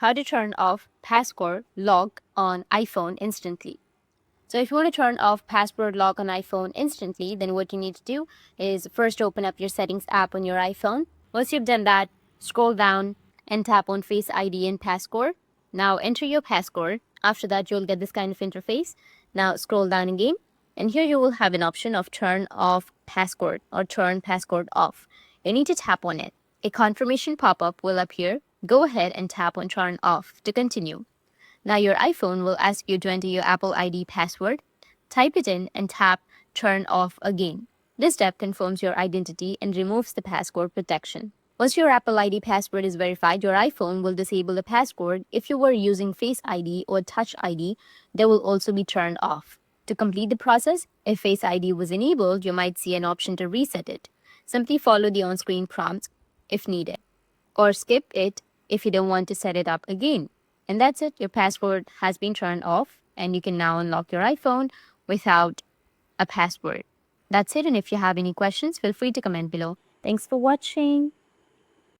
how to turn off password lock on iPhone instantly. So if you want to turn off password lock on iPhone instantly, then what you need to do is first open up your settings app on your iPhone. Once you've done that, scroll down and tap on Face ID and Passcode. Now enter your passcode. After that, you'll get this kind of interface. Now scroll down again, and here you will have an option of turn off passcode or turn passcode off. You need to tap on it. A confirmation pop-up will appear. Go ahead and tap on turn off to continue. Now your iPhone will ask you to enter your Apple ID password. Type it in and tap turn off again. This step confirms your identity and removes the password protection. Once your Apple ID password is verified, your iPhone will disable the password. If you were using Face ID or Touch ID, they will also be turned off. To complete the process, if Face ID was enabled, you might see an option to reset it. Simply follow the on-screen prompts if needed, or skip it if you don't want to set it up again. And that's it. Your password has been turned off, and you can now unlock your iPhone without a password. That's it. And if you have any questions, feel free to comment below. Thanks for watching.